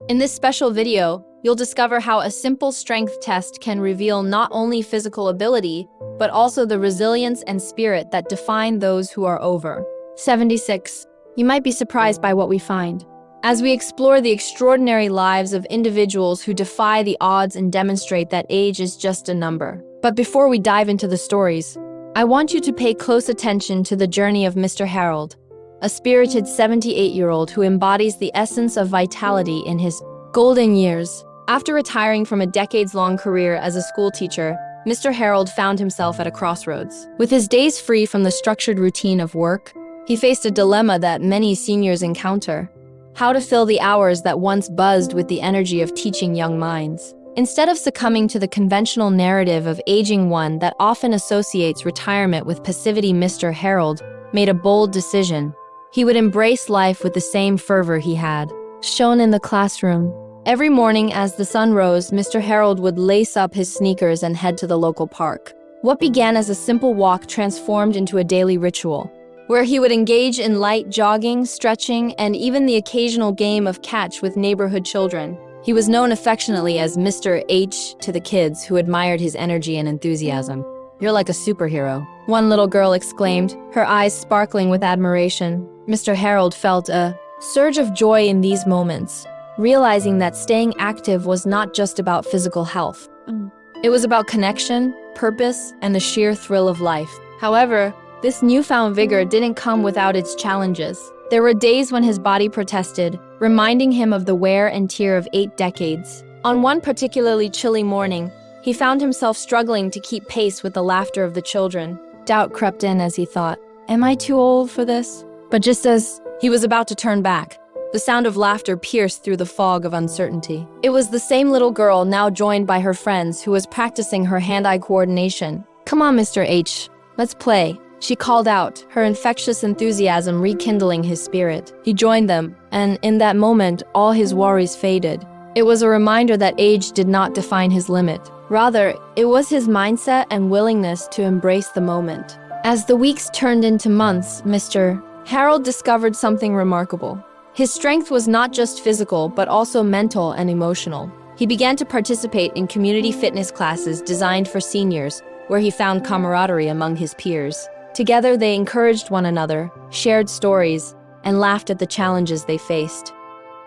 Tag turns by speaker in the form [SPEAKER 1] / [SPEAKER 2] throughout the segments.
[SPEAKER 1] In this special video, you'll discover how a simple strength test can reveal not only physical ability, but also the resilience and spirit that define those who are over 76. You might be surprised by what we find as we explore the extraordinary lives of individuals who defy the odds and demonstrate that age is just a number. But before we dive into the stories, I want you to pay close attention to the journey of Mr. Harold, a spirited 78-year-old who embodies the essence of vitality in his golden years. After retiring from a decades-long career as a school teacher, Mr. Harold found himself at a crossroads. With his days free from the structured routine of work, he faced a dilemma that many seniors encounter: how to fill the hours that once buzzed with the energy of teaching young minds. Instead of succumbing to the conventional narrative of aging one that often associates retirement with passivity, Mr. Harold made a bold decision. He would embrace life with the same fervor he had shown in the classroom. Every morning as the sun rose, Mr. Harold would lace up his sneakers and head to the local park. What began as a simple walk transformed into a daily ritual, where he would engage in light jogging, stretching, and even the occasional game of catch with neighborhood children. He was known affectionately as Mr. H to the kids, who admired his energy and enthusiasm. "You're like a superhero," one little girl exclaimed, her eyes sparkling with admiration. Mr. Harold felt a surge of joy in these moments, realizing that staying active was not just about physical health. It was about connection, purpose, and the sheer thrill of life. However, this newfound vigor didn't come without its challenges. There were days when his body protested, reminding him of the wear and tear of 8 decades. On one particularly chilly morning, he found himself struggling to keep pace with the laughter of the children. Doubt crept in as he thought, "Am I too old for this?" But just as he was about to turn back, the sound of laughter pierced through the fog of uncertainty. It was the same little girl, now joined by her friends, who was practicing her hand-eye coordination. "Come on, Mr. H, let's play," she called out, her infectious enthusiasm rekindling his spirit. He joined them, and in that moment, all his worries faded. It was a reminder that age did not define his limit. Rather, it was his mindset and willingness to embrace the moment. As the weeks turned into months, Mr. Harold discovered something remarkable. His strength was not just physical, but also mental and emotional. He began to participate in community fitness classes designed for seniors, where he found camaraderie among his peers. Together, they encouraged one another, shared stories, and laughed at the challenges they faced.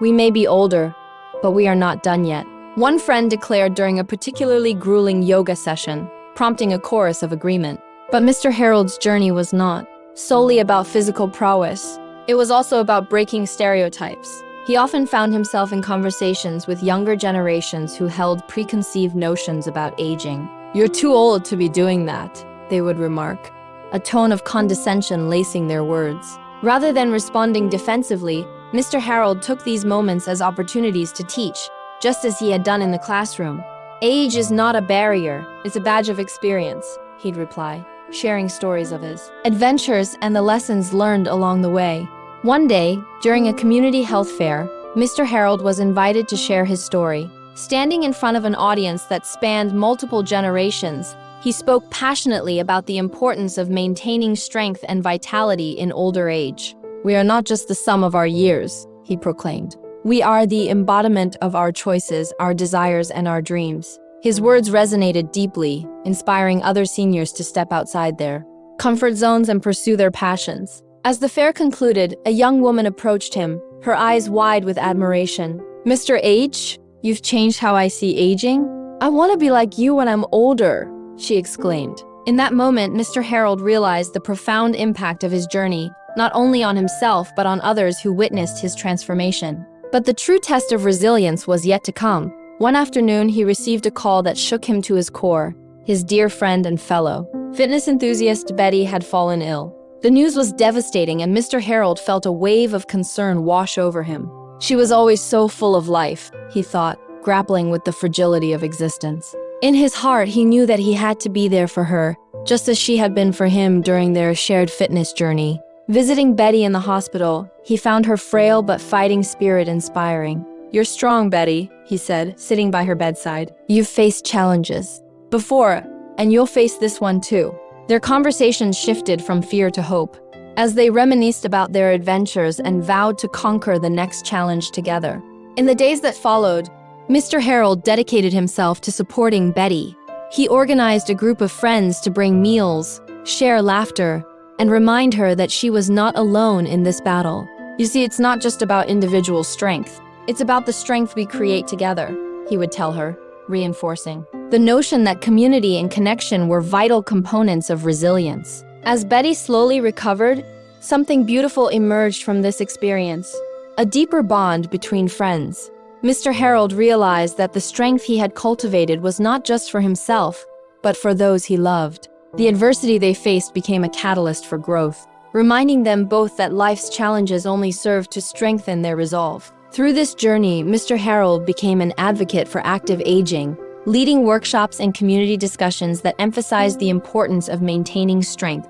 [SPEAKER 1] "We may be older, but we are not done yet," one friend declared during a particularly grueling yoga session, prompting a chorus of agreement. But Mr. Harold's journey was not solely about physical prowess. It was also about breaking stereotypes. He often found himself in conversations with younger generations who held preconceived notions about aging. "You're too old to be doing that," they would remark, a tone of condescension lacing their words. Rather than responding defensively, Mr. Harold took these moments as opportunities to teach, just as he had done in the classroom. "Age is not a barrier, it's a badge of experience," he'd reply, sharing stories of his adventures and the lessons learned along the way. One day, during a community health fair, Mr. Harold was invited to share his story. Standing in front of an audience that spanned multiple generations, he spoke passionately about the importance of maintaining strength and vitality in older age. "We are not just the sum of our years," he proclaimed. "We are the embodiment of our choices, our desires, and our dreams." His words resonated deeply, inspiring other seniors to step outside their comfort zones and pursue their passions. As the fair concluded, a young woman approached him, her eyes wide with admiration. "Mr. H, you've changed how I see aging. I want to be like you when I'm older," she exclaimed. In that moment, Mr. Harold realized the profound impact of his journey, not only on himself but on others who witnessed his transformation. But the true test of resilience was yet to come. One afternoon, he received a call that shook him to his core. His dear friend and fellow fitness enthusiast Betty had fallen ill. The news was devastating, and Mr. Harold felt a wave of concern wash over him. She was always so full of life, he thought, grappling with the fragility of existence. In his heart, he knew that he had to be there for her, just as she had been for him during their shared fitness journey. Visiting Betty in the hospital, he found her frail but fighting spirit inspiring. "You're strong, Betty," he said, sitting by her bedside. "You've faced challenges before, and you'll face this one too." Their conversation shifted from fear to hope, as they reminisced about their adventures and vowed to conquer the next challenge together. In the days that followed, Mr. Harold dedicated himself to supporting Betty. He organized a group of friends to bring meals, share laughter, and remind her that she was not alone in this battle. You see, it's not just about individual strength. It's about the strength we create together, he would tell her, reinforcing the notion that community and connection were vital components of resilience. As Betty slowly recovered, something beautiful emerged from this experience, a deeper bond between friends. Mr. Harold realized that the strength he had cultivated was not just for himself, but for those he loved. The adversity they faced became a catalyst for growth, reminding them both that life's challenges only serve to strengthen their resolve. Through this journey, Mr. Harold became an advocate for active aging, leading workshops and community discussions that emphasized the importance of maintaining strength,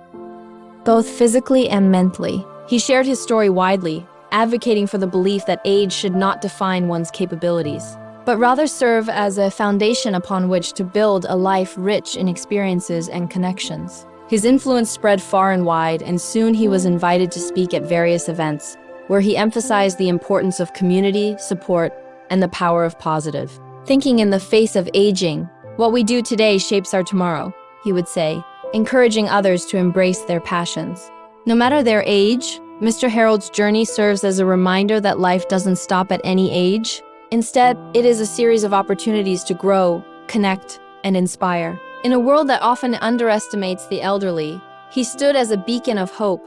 [SPEAKER 1] both physically and mentally. He shared his story widely, advocating for the belief that age should not define one's capabilities, but rather serve as a foundation upon which to build a life rich in experiences and connections. His influence spread far and wide, and soon he was invited to speak at various events, where he emphasized the importance of community, support, and the power of positive thinking in the face of aging. What we do today shapes our tomorrow, he would say, encouraging others to embrace their passions. No matter their age, Mr. Harold's journey serves as a reminder that life doesn't stop at any age. Instead, it is a series of opportunities to grow, connect, and inspire. In a world that often underestimates the elderly, he stood as a beacon of hope,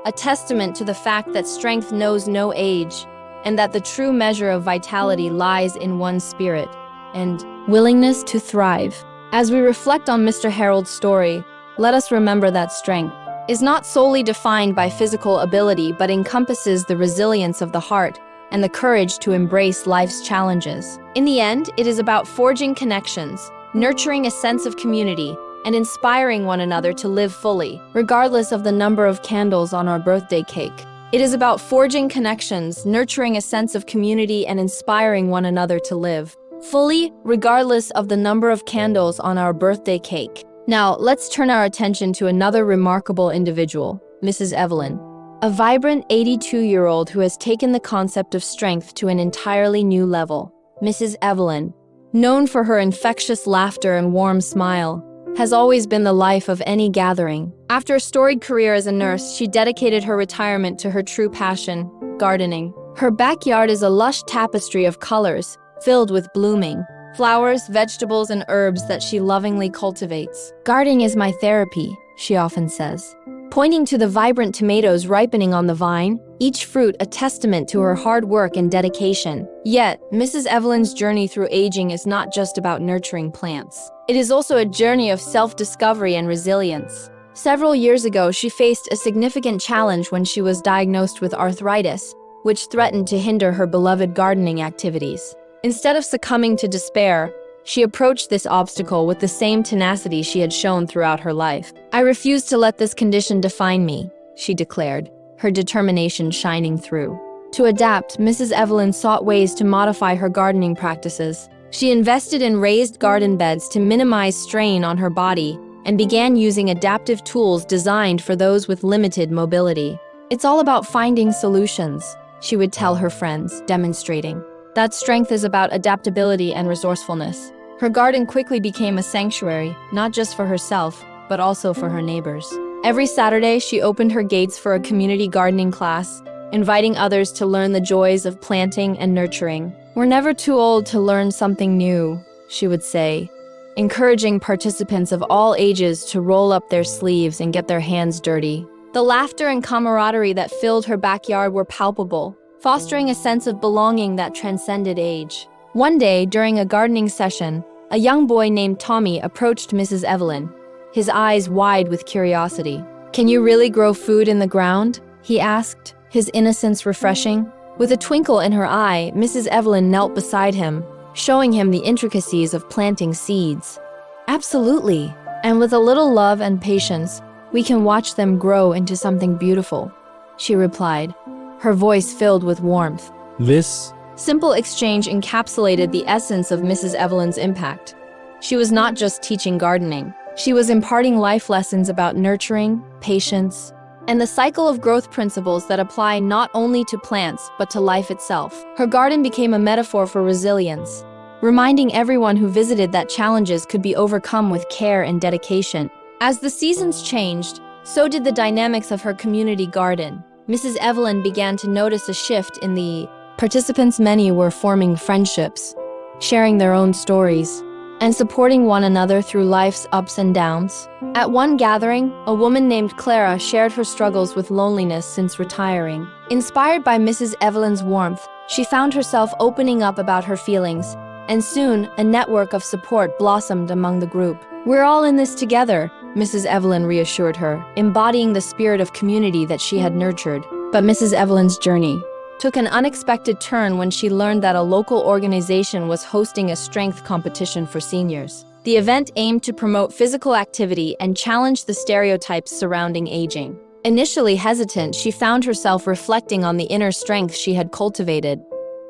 [SPEAKER 1] a testament to the fact that strength knows no age, and that the true measure of vitality lies in one's spirit and willingness to thrive. As we reflect on Mr. Harold's story, let us remember that strength is not solely defined by physical ability, but encompasses the resilience of the heart and the courage to embrace life's challenges. In the end, it is about forging connections, nurturing a sense of community, and inspiring one another to live fully, regardless of the number of candles on our birthday cake. It is about forging connections, nurturing a sense of community, and inspiring one another to live fully, regardless of the number of candles on our birthday cake. Now, let's turn our attention to another remarkable individual, Mrs. Evelyn, a vibrant 82-year-old who has taken the concept of strength to an entirely new level. Mrs. Evelyn, known for her infectious laughter and warm smile, has always been the life of any gathering. After a storied career as a nurse, she dedicated her retirement to her true passion, gardening. Her backyard is a lush tapestry of colors, filled with blooming flowers, vegetables, and herbs that she lovingly cultivates. "Gardening is my therapy," she often says, pointing to the vibrant tomatoes ripening on the vine, each fruit a testament to her hard work and dedication. Yet, Mrs. Evelyn's journey through aging is not just about nurturing plants. It is also a journey of self-discovery and resilience. Several years ago, she faced a significant challenge when she was diagnosed with arthritis, which threatened to hinder her beloved gardening activities. Instead of succumbing to despair, she approached this obstacle with the same tenacity she had shown throughout her life. "I refuse to let this condition define me," she declared, her determination shining through. To adapt, Mrs. Evelyn sought ways to modify her gardening practices. She invested in raised garden beds to minimize strain on her body and began using adaptive tools designed for those with limited mobility. "It's all about finding solutions," she would tell her friends, demonstrating that strength is about adaptability and resourcefulness. Her garden quickly became a sanctuary, not just for herself, but also for her neighbors. Every Saturday, she opened her gates for a community gardening class, inviting others to learn the joys of planting and nurturing. "We're never too old to learn something new," she would say, encouraging participants of all ages to roll up their sleeves and get their hands dirty. The laughter and camaraderie that filled her backyard were palpable, fostering a sense of belonging that transcended age. One day, during a gardening session, a young boy named Tommy approached Mrs. Evelyn, his eyes wide with curiosity. "Can you really grow food in the ground?" he asked, his innocence refreshing. With a twinkle in her eye, Mrs. Evelyn knelt beside him, showing him the intricacies of planting seeds. "Absolutely, and with a little love and patience, we can watch them grow into something beautiful," she replied, her voice filled with warmth.
[SPEAKER 2] This
[SPEAKER 1] simple exchange encapsulated the essence of Mrs. Evelyn's impact. She was not just teaching gardening. She was imparting life lessons about nurturing, patience, and the cycle of growth principles that apply not only to plants but to life itself. Her garden became a metaphor for resilience, reminding everyone who visited that challenges could be overcome with care and dedication. As the seasons changed, so did the dynamics of her community garden. Mrs. Evelyn began to notice a shift in the participants. Many were forming friendships, sharing their own stories, and supporting one another through life's ups and downs. At one gathering, a woman named Clara shared her struggles with loneliness since retiring. Inspired by Mrs. Evelyn's warmth, she found herself opening up about her feelings, and soon a network of support blossomed among the group. "We're all in this together," Mrs. Evelyn reassured her, embodying the spirit of community that she had nurtured. But Mrs. Evelyn's journey took an unexpected turn when she learned that a local organization was hosting a strength competition for seniors. The event aimed to promote physical activity and challenge the stereotypes surrounding aging. Initially hesitant, she found herself reflecting on the inner strength she had cultivated.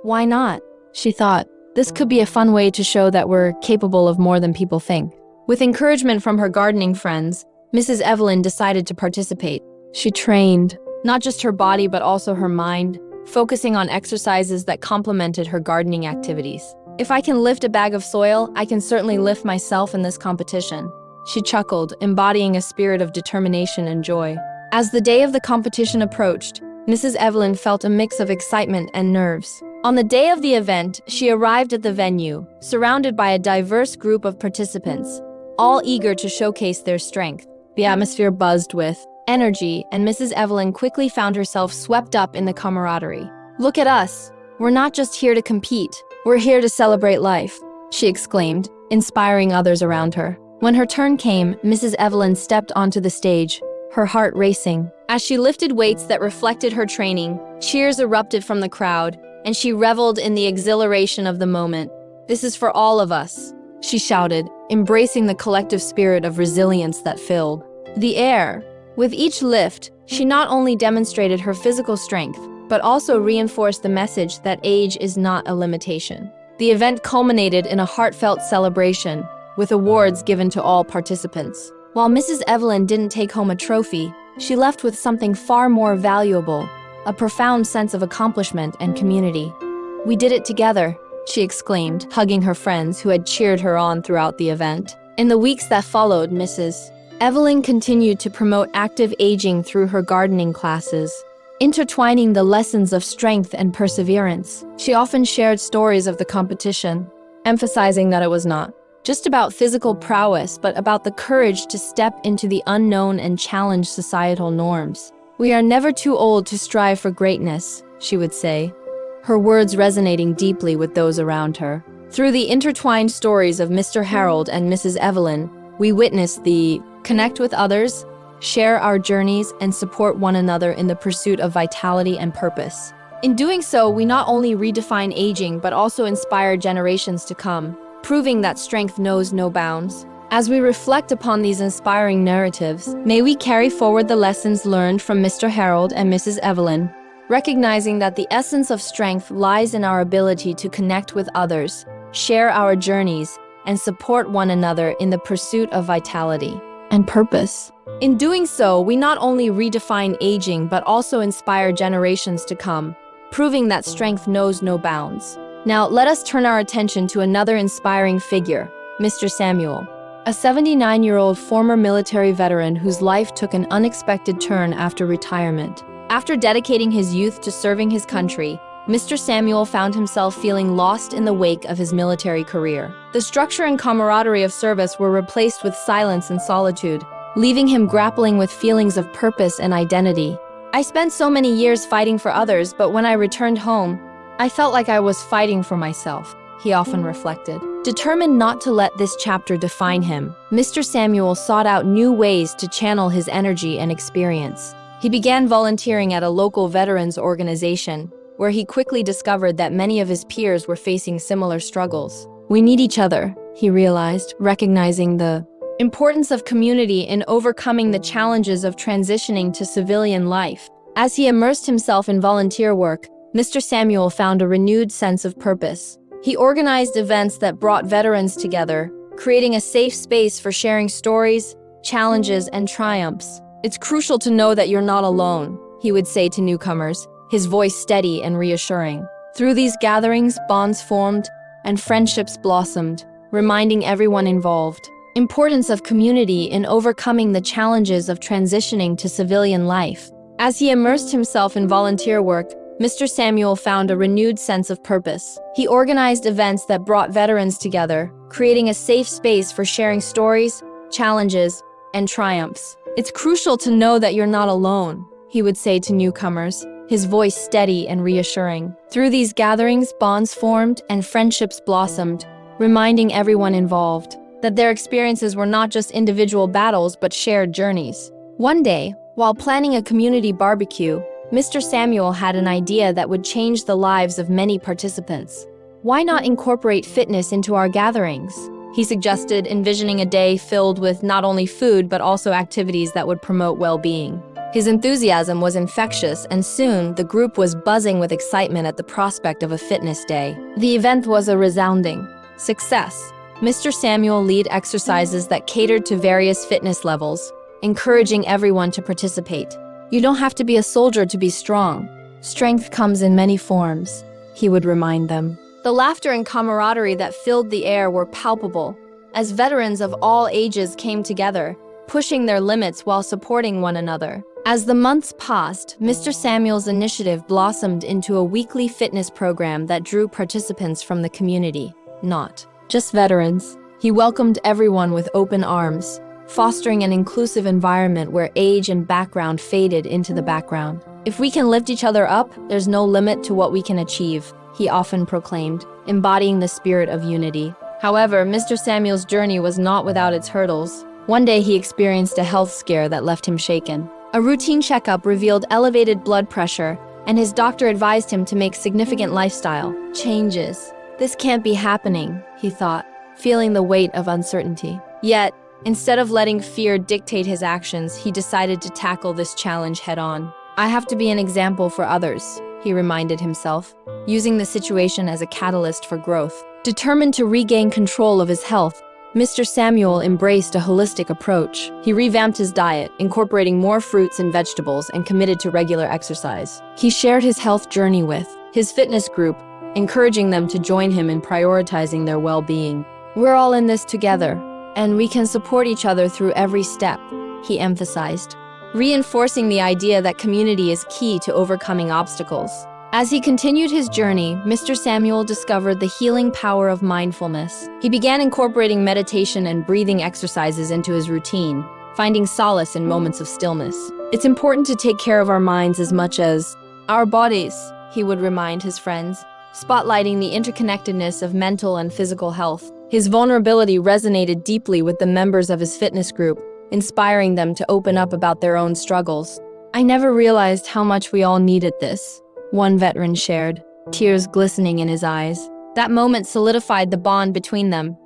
[SPEAKER 1] "Why not?" she thought. "This could be a fun way to show that we're capable of more than people think." With encouragement from her gardening friends, Mrs. Evelyn decided to participate. She trained not just her body but also her mind, focusing on exercises that complemented her gardening activities. "If I can lift a bag of soil, I can certainly lift myself in this competition," she chuckled, embodying a spirit of determination and joy. As the day of the competition approached, Mrs. Evelyn felt a mix of excitement and nerves. On the day of the event, she arrived at the venue, surrounded by a diverse group of participants, all eager to showcase their strength. The atmosphere buzzed with energy, and Mrs. Evelyn quickly found herself swept up in the camaraderie. "Look at us! We're not just here to compete, we're here to celebrate life," she exclaimed, inspiring others around her. When her turn came, Mrs. Evelyn stepped onto the stage, her heart racing. As she lifted weights that reflected her training, cheers erupted from the crowd, and she reveled in the exhilaration of the moment. "This is for all of us," she shouted, embracing the collective spirit of resilience that filled the air. With each lift, she not only demonstrated her physical strength, but also reinforced the message that age is not a limitation. The event culminated in a heartfelt celebration, with awards given to all participants. While Mrs. Evelyn didn't take home a trophy, she left with something far more valuable, a profound sense of accomplishment and community. "We did it together," she exclaimed, hugging her friends who had cheered her on throughout the event. In the weeks that followed, Mrs. Evelyn continued to promote active aging through her gardening classes, intertwining the lessons of strength and perseverance. She often shared stories of the competition, emphasizing that it was not just about physical prowess, but about the courage to step into the unknown and challenge societal norms. "We are never too old to strive for greatness," she would say, her words resonating deeply with those around her. Through the intertwined stories of Mr. Harold and Mrs. Evelyn, we witnessed the connect with others, share our journeys, and support one another in the pursuit of vitality and purpose. In doing so, we not only redefine aging, but also inspire generations to come, proving that strength knows no bounds. As we reflect upon these inspiring narratives, may we carry forward the lessons learned from Mr. Harold and Mrs. Evelyn, recognizing that the essence of strength lies in our ability to connect with others, share our journeys, and support one another in the pursuit of vitality and purpose. In doing so, we not only redefine aging, but also inspire generations to come, proving that strength knows no bounds. Now, let us turn our attention to another inspiring figure, Mr. Samuel, a 79-year-old former military veteran whose life took an unexpected turn after retirement. After dedicating his youth to serving his country, Mr. Samuel found himself feeling lost in the wake of his military career. The structure and camaraderie of service were replaced with silence and solitude, leaving him grappling with feelings of purpose and identity. "I spent so many years fighting for others, but when I returned home, I felt like I was fighting for myself," he often reflected. Determined not to let this chapter define him, Mr. Samuel sought out new ways to channel his energy and experience. He began volunteering at a local veterans organization, where he quickly discovered that many of his peers were facing similar struggles. "We need each other," he realized, recognizing the importance of community in overcoming the challenges of transitioning to civilian life. As he immersed himself in volunteer work, Mr. Samuel found a renewed sense of purpose. He organized events that brought veterans together, creating a safe space for sharing stories, challenges, and triumphs. It's crucial to know that you're not alone, he would say to newcomers, his voice steady and reassuring. Through these gatherings, bonds formed and friendships blossomed, reminding everyone involved importance of community in overcoming the challenges of transitioning to civilian life. As he immersed himself in volunteer work, Mr. Samuel found a renewed sense of purpose. He organized events that brought veterans together, creating a safe space for sharing stories, challenges, and triumphs. It's crucial to know that you're not alone, he would say to newcomers, his voice steady and reassuring. Through these gatherings, bonds formed and friendships blossomed, reminding everyone involved that their experiences were not just individual battles but shared journeys. One day, while planning a community barbecue, Mr. Samuel had an idea that would change the lives of many participants. Why not incorporate fitness into our gatherings? He suggested, envisioning a day filled with not only food but also activities that would promote well-being. His enthusiasm was infectious, and soon the group was buzzing with excitement at the prospect of a fitness day. The event was a resounding success. Mr. Samuel led exercises that catered to various fitness levels, encouraging everyone to participate. You don't have to be a soldier to be strong. Strength comes in many forms, he would remind them. The laughter and camaraderie that filled the air were palpable, as veterans of all ages came together, pushing their limits while supporting one another. As the months passed, Mr. Samuel's initiative blossomed into a weekly fitness program that drew participants from the community, not just veterans. He welcomed everyone with open arms, fostering an inclusive environment where age and background faded into the background. If we can lift each other up, there's no limit to what we can achieve, he often proclaimed, embodying the spirit of unity. However, Mr. Samuel's journey was not without its hurdles. One day he experienced a health scare that left him shaken. A routine checkup revealed elevated blood pressure, and his doctor advised him to make significant lifestyle changes. This can't be happening, he thought, feeling the weight of uncertainty. Yet, instead of letting fear dictate his actions, he decided to tackle this challenge head-on. I have to be an example for others, he reminded himself, using the situation as a catalyst for growth. Determined to regain control of his health, Mr. Samuel embraced a holistic approach. He revamped his diet, incorporating more fruits and vegetables, and committed to regular exercise. He shared his health journey with his fitness group, encouraging them to join him in prioritizing their well-being. We're all in this together, and we can support each other through every step, he emphasized, reinforcing the idea that community is key to overcoming obstacles. As he continued his journey, Mr. Samuel discovered the healing power of mindfulness. He began incorporating meditation and breathing exercises into his routine, finding solace in moments of stillness. It's important to take care of our minds as much as our bodies, he would remind his friends, spotlighting the interconnectedness of mental and physical health. His vulnerability resonated deeply with the members of his fitness group, inspiring them to open up about their own struggles. I never realized how much we all needed this, one veteran shared, tears glistening in his eyes. That moment solidified the bond between them,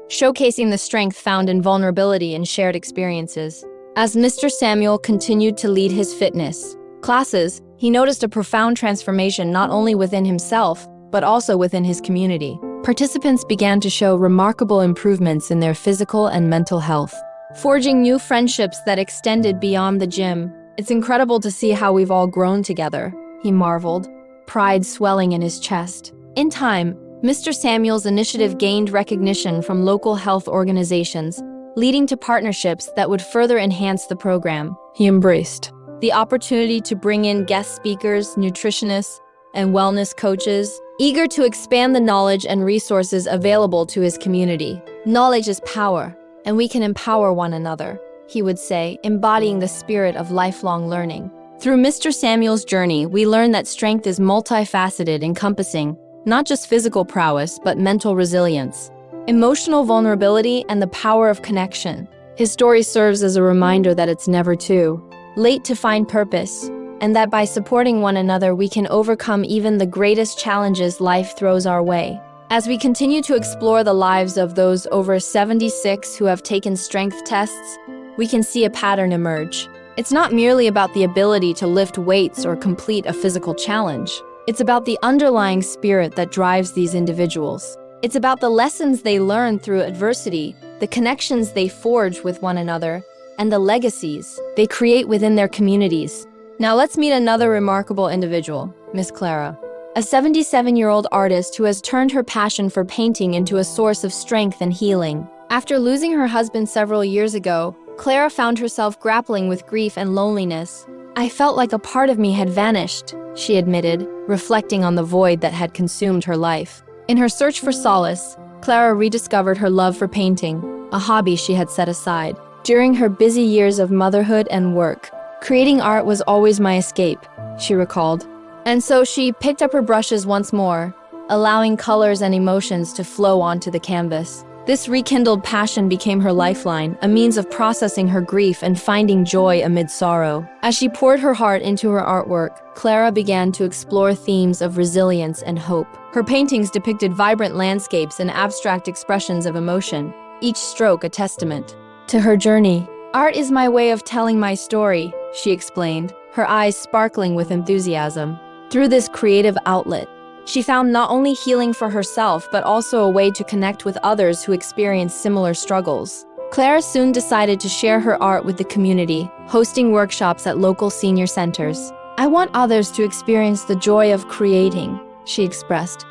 [SPEAKER 1] showcasing the strength found in vulnerability and shared experiences. As Mr. Samuel continued to lead his fitness classes, he noticed a profound transformation not only within himself, but also within his community. Participants began to show remarkable improvements in their physical and mental health, forging new friendships that extended beyond the gym. It's incredible to see how we've all grown together, he marveled, pride swelling in his chest. In time, Mr. Samuel's initiative gained recognition from local health organizations, leading to partnerships that would further enhance the program. He embraced the opportunity to bring in guest speakers, nutritionists, and wellness coaches, eager to expand the knowledge and resources available to his community. Knowledge is power, and we can empower one another, he would say, embodying the spirit of lifelong learning. Through Mr. Samuel's journey, we learn that strength is multifaceted, encompassing not just physical prowess, but mental resilience, emotional vulnerability, and the power of connection. His story serves as a reminder that it's never too late to find purpose, and that by supporting one another, we can overcome even the greatest challenges life throws our way. As we continue to explore the lives of those over 76 who have taken strength tests, we can see a pattern emerge. It's not merely about the ability to lift weights or complete a physical challenge. It's about the underlying spirit that drives these individuals. It's about the lessons they learn through adversity, the connections they forge with one another, and the legacies they create within their communities. Now let's meet another remarkable individual, Miss Clara, a 77-year-old artist who has turned her passion for painting into a source of strength and healing. After losing her husband several years ago, Clara found herself grappling with grief and loneliness. "I felt like a part of me had vanished," she admitted, reflecting on the void that had consumed her life. In her search for solace, Clara rediscovered her love for painting, a hobby she had set aside. During her busy years of motherhood and work, creating art was always my escape, she recalled. And so she picked up her brushes once more, allowing colors and emotions to flow onto the canvas. This rekindled passion became her lifeline, a means of processing her grief and finding joy amid sorrow. As she poured her heart into her artwork, Clara began to explore themes of resilience and hope. Her paintings depicted vibrant landscapes and abstract expressions of emotion, each stroke a testament to her journey. "Art is my way of telling my story," she explained, her eyes sparkling with enthusiasm. Through this creative outlet, she found not only healing for herself, but also a way to connect with others who experience similar struggles. Clara soon decided to share her art with the community, hosting workshops at local senior centers. "I want others to experience the joy of creating," she expressed,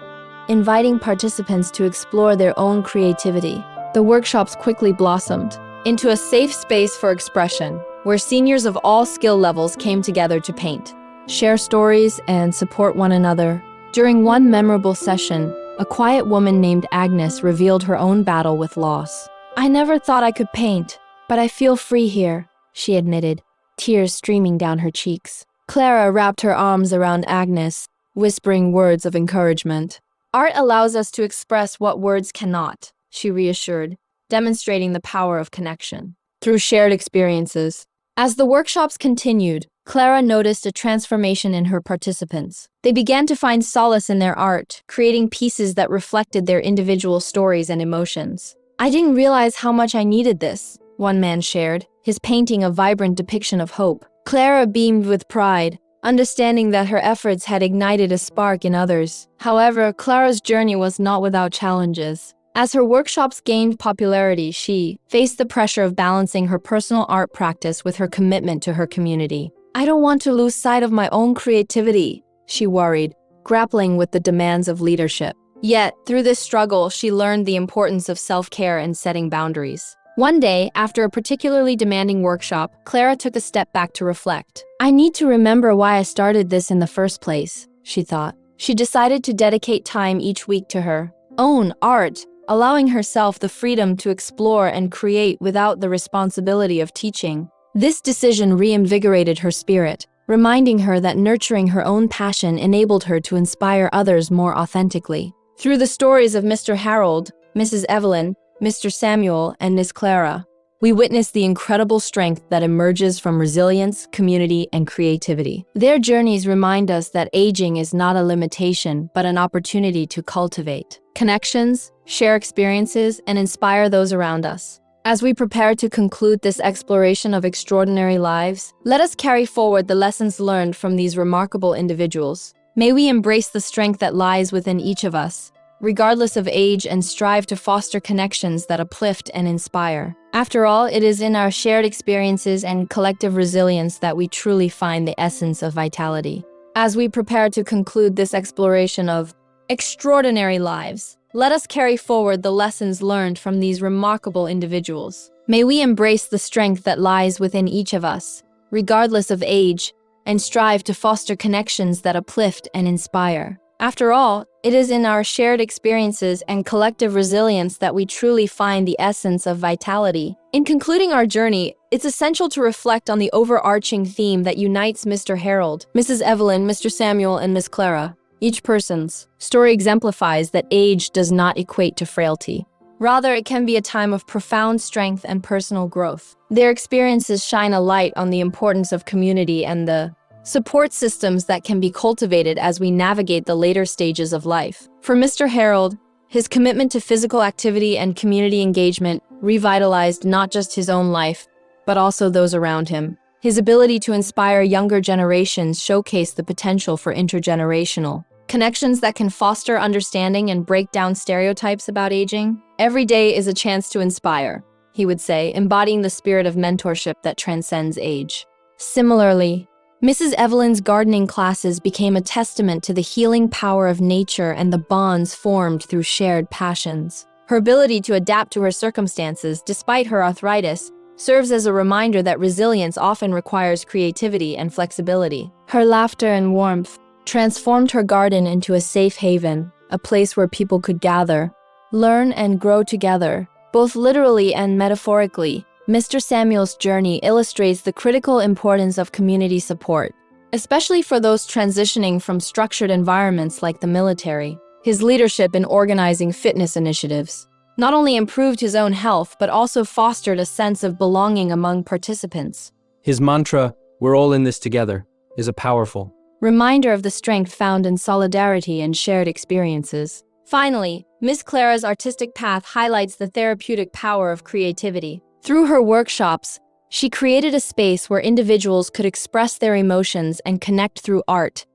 [SPEAKER 1] inviting participants to explore their own creativity. The workshops quickly blossomed into a safe space for expression, where seniors of all skill levels came together to paint, share stories, and support one another. During one memorable session, a quiet woman named Agnes revealed her own battle with loss. "I never thought I could paint, but I feel free here," she admitted, tears streaming down her cheeks. Clara wrapped her arms around Agnes, whispering words of encouragement. "Art allows us to express what words cannot," she reassured, demonstrating the power of connection through shared experiences. As the workshops continued, Clara noticed a transformation in her participants. They began to find solace in their art, creating pieces that reflected their individual stories and emotions. "I didn't realize how much I needed this," one man shared, his painting a vibrant depiction of hope. Clara beamed with pride, understanding that her efforts had ignited a spark in others. However, Clara's journey was not without challenges. As her workshops gained popularity, she faced the pressure of balancing her personal art practice with her commitment to her community. "I don't want to lose sight of my own creativity," she worried, grappling with the demands of leadership. Yet, through this struggle, she learned the importance of self-care and setting boundaries. One day, after a particularly demanding workshop, Clara took a step back to reflect. "I need to remember why I started this in the first place," she thought. She decided to dedicate time each week to her own art, allowing herself the freedom to explore and create without the responsibility of teaching. This decision reinvigorated her spirit, reminding her that nurturing her own passion enabled her to inspire others more authentically. Through the stories of Mr. Harold, Mrs. Evelyn, Mr. Samuel, and Miss Clara, we witness the incredible strength that emerges from resilience, community, and creativity. Their journeys remind us that aging is not a limitation, but an opportunity to cultivate connections, share experiences, and inspire those around us. As we prepare to conclude this exploration of extraordinary lives, let us carry forward the lessons learned from these remarkable individuals. May we embrace the strength that lies within each of us, regardless of age, and strive to foster connections that uplift and inspire. After all, it is in our shared experiences and collective resilience that we truly find the essence of vitality. As we prepare to conclude this exploration of extraordinary lives, let us carry forward the lessons learned from these remarkable individuals. May we embrace the strength that lies within each of us, regardless of age, and strive to foster connections that uplift and inspire. After all, it is in our shared experiences and collective resilience that we truly find the essence of vitality. In concluding our journey, it's essential to reflect on the overarching theme that unites Mr. Harold, Mrs. Evelyn, Mr. Samuel, and Miss Clara. Each person's story exemplifies that age does not equate to frailty. Rather, it can be a time of profound strength and personal growth. Their experiences shine a light on the importance of community and the support systems that can be cultivated as we navigate the later stages of life. For Mr. Harold, his commitment to physical activity and community engagement revitalized not just his own life, but also those around him. His ability to inspire younger generations showcased the potential for intergenerational connections that can foster understanding and break down stereotypes about aging. Every day is a chance to inspire. he would say, embodying the spirit of mentorship that transcends age. Similarly, Mrs. Evelyn's gardening classes became a testament to the healing power of nature and the bonds formed through shared passions. Her ability to adapt to her circumstances, despite her arthritis, serves as a reminder that resilience often requires creativity and flexibility. Her laughter and warmth transformed her garden into a safe haven, a place where people could gather, learn, and grow together. Both literally and metaphorically, Mr. Samuel's journey illustrates the critical importance of community support, especially for those transitioning from structured environments like the military. His leadership in organizing fitness initiatives not only improved his own health, but also fostered a sense of belonging among participants.
[SPEAKER 2] His mantra, "We're all in this together," is a powerful
[SPEAKER 1] reminder of the strength found in solidarity and shared experiences. Finally, Miss Clara's artistic path highlights the therapeutic power of creativity. Through her workshops, she created a space where individuals could express their emotions and connect through art.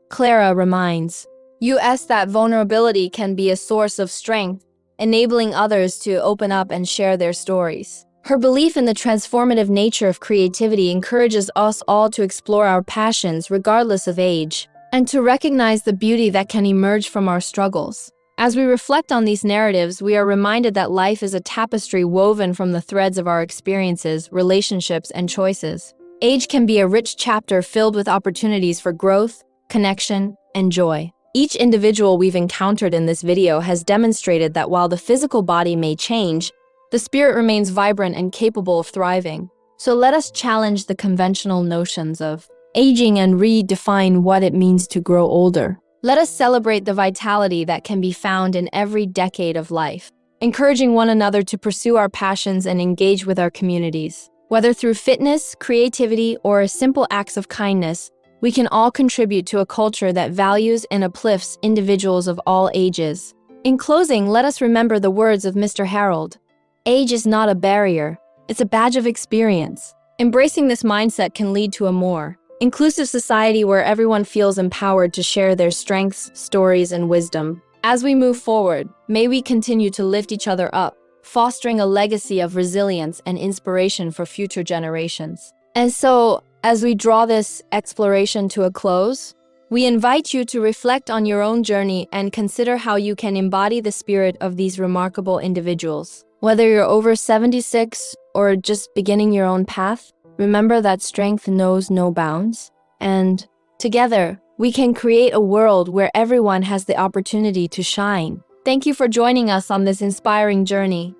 [SPEAKER 1] Clara reminds us that vulnerability can be a source of strength, enabling others to open up and share their stories. Her belief in the transformative nature of creativity encourages us all to explore our passions regardless of age, and to recognize the beauty that can emerge from our struggles. As we reflect on these narratives, we are reminded that life is a tapestry woven from the threads of our experiences, relationships, and choices. Age can be a rich chapter filled with opportunities for growth, connection, and joy. Each individual we've encountered in this video has demonstrated that while the physical body may change, the spirit remains vibrant and capable of thriving. So let us challenge the conventional notions of aging and redefine what it means to grow older. Let us celebrate the vitality that can be found in every decade of life, encouraging one another to pursue our passions and engage with our communities. Whether through fitness, creativity, or simple acts of kindness, we can all contribute to a culture that values and uplifts individuals of all ages. In closing, let us remember the words of Mr. Harold. Age is not a barrier, it's a badge of experience. Embracing this mindset can lead to a more inclusive society where everyone feels empowered to share their strengths, stories, and wisdom. As we move forward, may we continue to lift each other up, fostering a legacy of resilience and inspiration for future generations. And so, as we draw this exploration to a close, we invite you to reflect on your own journey and consider how you can embody the spirit of these remarkable individuals. Whether you're over 76 or just beginning your own path, remember that strength knows no bounds, and together, we can create a world where everyone has the opportunity to shine. Thank you for joining us on this inspiring journey.